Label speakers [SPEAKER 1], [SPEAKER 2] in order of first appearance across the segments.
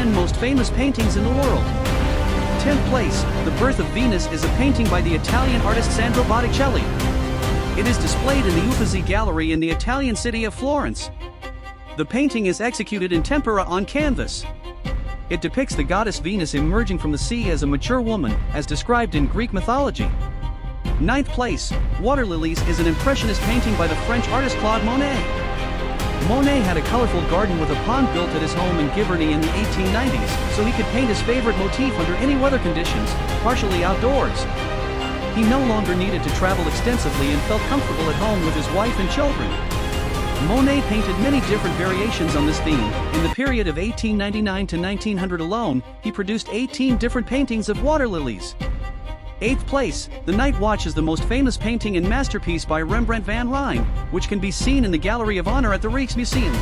[SPEAKER 1] 10 most famous paintings in the world. 10th place, The Birth of Venus is a painting by the Italian artist Sandro Botticelli. It is displayed in the Uffizi Gallery in the Italian city of Florence. The painting is executed in tempera on canvas. It depicts the goddess Venus emerging from the sea as a mature woman, as described in Greek mythology. 9th place, Water Lilies is an impressionist painting by the French artist Claude Monet. Monet had a colorful garden with a pond built at his home in Giverny in the 1890s, so he could paint his favorite motif under any weather conditions, partially outdoors. He no longer needed to travel extensively and felt comfortable at home with his wife and children. Monet painted many different variations on this theme. In the period of 1899 to 1900 alone, he produced 18 different paintings of water lilies. 8th place, The Night Watch is the most famous painting and masterpiece by Rembrandt van Rijn, which can be seen in the Gallery of Honor at the Rijksmuseum.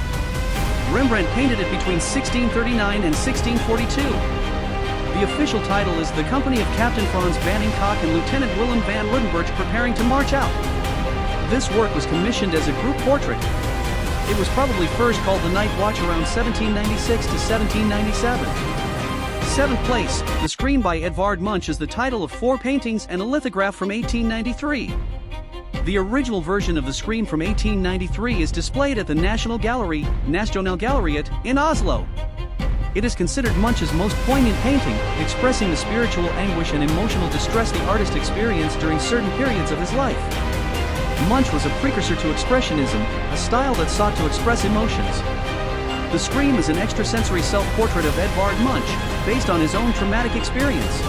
[SPEAKER 1] Rembrandt painted it between 1639 and 1642. The official title is The Company of Captain Frans Banningcock and Lieutenant Willem van Ruddenburg preparing to march out. This work was commissioned as a group portrait. It was probably first called The Night Watch around 1796 to 1797. 7th place, The Scream by Edvard Munch is the title of 4 paintings and a lithograph from 1893. The original version of The Scream from 1893 is displayed at the National Gallery, Nasjonalgalleriet, in Oslo. It is considered Munch's most poignant painting, expressing the spiritual anguish and emotional distress the artist experienced during certain periods of his life. Munch was a precursor to Expressionism, a style that sought to express emotions. The Scream is an extrasensory self-portrait of Edvard Munch, based on his own traumatic experience.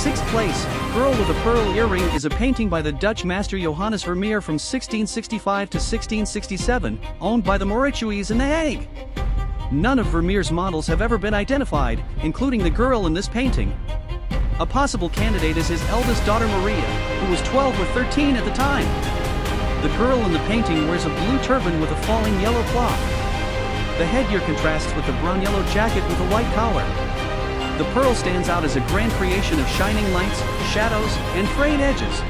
[SPEAKER 1] 6th place, Girl with a Pearl Earring is a painting by the Dutch master Johannes Vermeer from 1665 to 1667, owned by the Mauritshuis in The Hague. None of Vermeer's models have ever been identified, including the girl in this painting. A possible candidate is his eldest daughter Maria, who was 12 or 13 at the time. The girl in the painting wears a blue turban with a falling yellow cloth. The headgear contrasts with the brown yellow jacket with a white collar. The pearl stands out as a grand creation of shining lights, shadows, and frayed edges.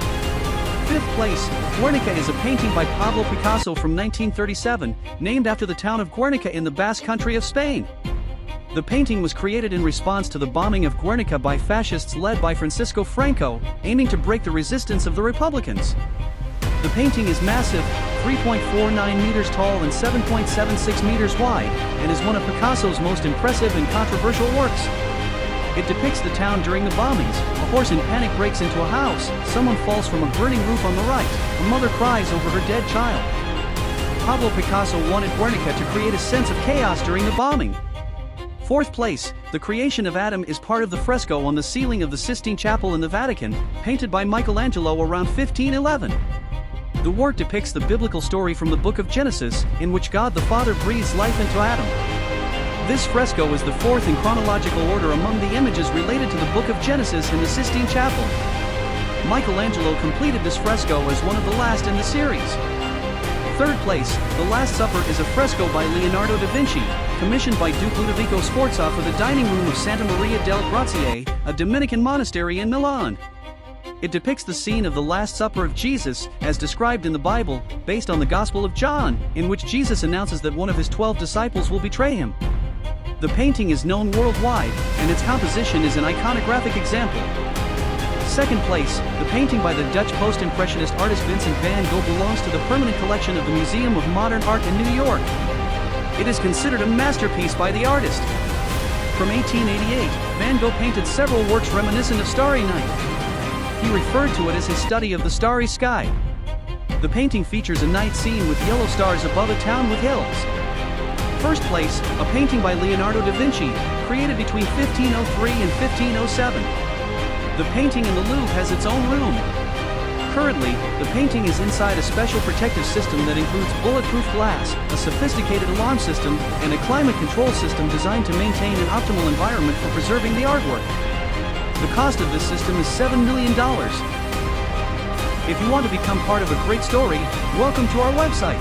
[SPEAKER 1] 5th place, Guernica is a painting by Pablo Picasso from 1937, named after the town of Guernica in the Basque Country of Spain. The painting was created in response to the bombing of Guernica by fascists led by Francisco Franco, aiming to break the resistance of the Republicans. The painting is massive, 3.49 meters tall and 7.76 meters wide, and is one of Picasso's most impressive and controversial works. It depicts the town during the bombings. A horse in panic breaks into a house, someone falls from a burning roof on the right, a mother cries over her dead child. Pablo Picasso wanted Guernica to create a sense of chaos during the bombing. 4th place, The Creation of Adam is part of the fresco on the ceiling of the Sistine Chapel in the Vatican, painted by Michelangelo around 1511. The work depicts the biblical story from the book of Genesis, in which God the Father breathes life into Adam. This fresco is the 4th in chronological order among the images related to the book of Genesis in the Sistine Chapel. Michelangelo completed this fresco as one of the last in the series. 3rd place, The Last Supper is a fresco by Leonardo da Vinci, commissioned by Duke Ludovico Sforza for the dining room of Santa Maria del Grazie, a Dominican monastery in Milan. It depicts the scene of the Last Supper of Jesus, as described in the Bible, based on the Gospel of John, in which Jesus announces that one of his 12 disciples will betray him. The painting is known worldwide, and its composition is an iconographic example. 2nd place, the painting by the Dutch post-impressionist artist Vincent van Gogh belongs to the permanent collection of the Museum of Modern Art in New York. It is considered a masterpiece by the artist. From 1888, Van Gogh painted several works reminiscent of Starry Night. He referred to it as his study of the starry sky. The painting features a night scene with yellow stars above a town with hills. 1st place, a painting by Leonardo da Vinci, created between 1503 and 1507. The painting in the Louvre has its own room. Currently, the painting is inside a special protective system that includes bulletproof glass, a sophisticated alarm system, and a climate control system designed to maintain an optimal environment for preserving the artwork. The cost of this system is $7 million. If you want to become part of a great story, welcome to our website.